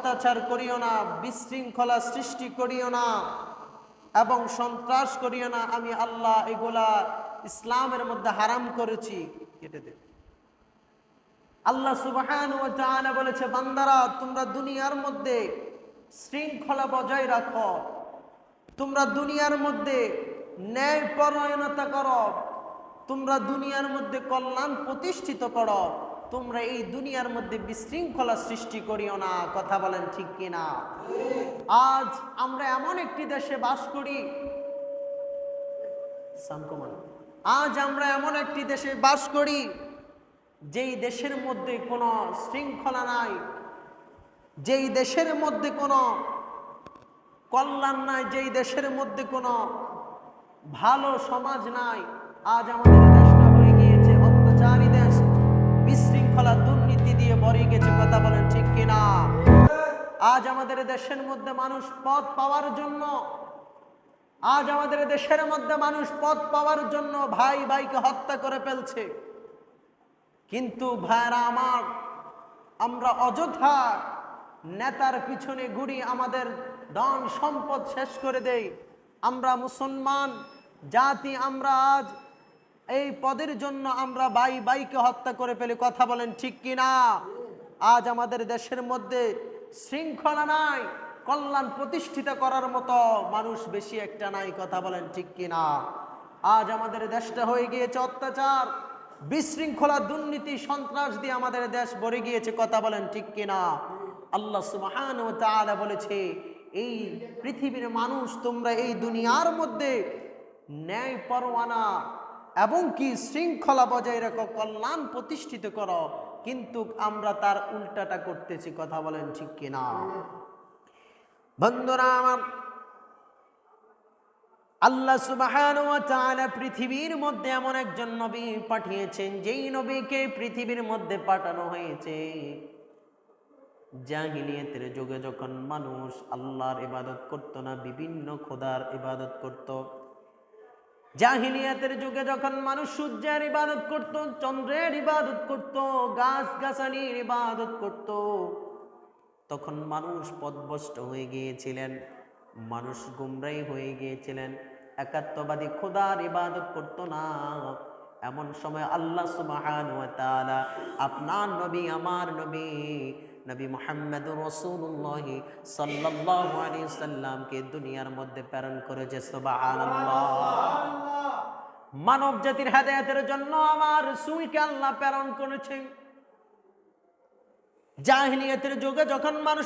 অত্যাচার করিও না, বিশৃঙ্খলা সৃষ্টি করিও না এবং সন্ত্রাস করিও না। আমি আল্লাহ এগুলা ইসলামের মধ্যে হারাম করেছি। কেটে দে। আল্লাহ সুবহানাহু ওয়া তাআলা বলেছে, বান্দারা তোমরা দুনিয়ার মধ্যে শৃঙ্খলা বজায় রাখো, তোমরা দুনিয়ার মধ্যে ন্যায় পরায়ণতা করো, তোমরা দুনিয়ার মধ্যে কল্যাণ প্রতিষ্ঠিত করো, তোমরা এই দুনিয়ার মধ্যে বিশৃঙ্খলা সৃষ্টি করিও না। কথা বলেন ঠিক কিনা? আজ আমরা এমন একটি দেশে বাস করি, আজ আমরা এমন একটি দেশে বাস করি যেই দেশের মধ্যে কোনো শৃঙ্খলা নাই, যেই দেশের মধ্যে কোনো কল্যাণ নাই, যেই দেশের মধ্যে কোনো ভালো সমাজ নাই। আজ আমাদের দেশটা হয়ে গিয়েছে অত্যাচারী দেশ, বিশৃঙ্খলা দুর্নীতি দিয়ে ভরে গেছে। কথা বলেন ঠিক কিনা? আজ আমাদের দেশের মধ্যে মানুষ পদ পাওয়ার জন্য, আজ আমাদের দেশের মধ্যে মানুষ পদ পাওয়ার জন্য ভাই ভাইকে হত্যা করে ফেলছে। কিন্তু ভাইরা আমার, আমরা অযথা নেতার পিছনে ঘুরি, আমাদের ধন সম্পদ শেষ করে দেই। আমরা মুসলমান জাতি, আমরা আজ এই পদের জন্য আমরা ভাই ভাইকে হত্যা করে ফেলি। কথা বলেন ঠিক কিনা? আজ আমাদের দেশের মধ্যে শৃঙ্খলা নাই, কল্যাণ প্রতিষ্ঠিত করার মতো মানুষ বেশি একটা নাই। কথা বলেন ঠিক কিনা? আজ আমাদের দেশটা হয়ে গিয়েছে অত্যাচার, বিশৃঙ্খলা, দুর্নীতি, সন্ত্রাস দিয়ে আমাদের দেশ ভরে গিয়েছে। কথা বলেন ঠিক কিনা? আল্লাহ সুবহানাহু ওয়া তাআলা বলেছে, এই পৃথিবীর মানুষ তোমরা এই দুনিয়ার মধ্যে ন্যায় পরোয়ানা এবং কি শৃঙ্খলা বজায় রাখো, কল্যাণ প্রতিষ্ঠিত করো, কিন্তু আমরা তার উল্টাটা করতেছি। কথা বলেন ঠিক কিনা? বন্ধুরা আমার, আল্লাহ সুবহানাহু ওয়া তাআলা পৃথিবীর মধ্যে এমন একজন নবী পাঠিয়েছেন, যেই নবীকে পৃথিবীর মধ্যে পাঠানো হয়েছে জাহিলিয়াতের যুগে, যখন মানুষ আল্লাহর ইবাদত করত না, বিভিন্ন খোদার ইবাদত করত। জাহিলিয়াতের যুগে যখন মানুষ সূর্যের ইবাদত করত, চন্দ্রের ইবাদত করত, গাছ গাছালির ইবাদত করত, তখন মানুষ পথভ্রষ্ট হয়ে গিয়েছিলেন, মানুষ গুমরাই হয়ে গিয়েছিলেন, একাত্মবাদী খোদার ইবাদত করত না। এমন সময় আল্লাহ সুবহানাহু ওয়া তাআলা আপনার নবী, আমার নবী, নবী মুহাম্মদুর রাসূলুল্লাহ সাল্লাল্লাহু আলাইহি ওয়াসাল্লামকে দুনিয়ার মধ্যে প্রেরণ করেছে। সুবহানাল্লাহ। মানব জাতির হেদায়েতের জন্য আমার রাসূলকে আল্লাহ প্রেরণ করেছেন। জাহিলিয়াতের যুগে যখন মানুষ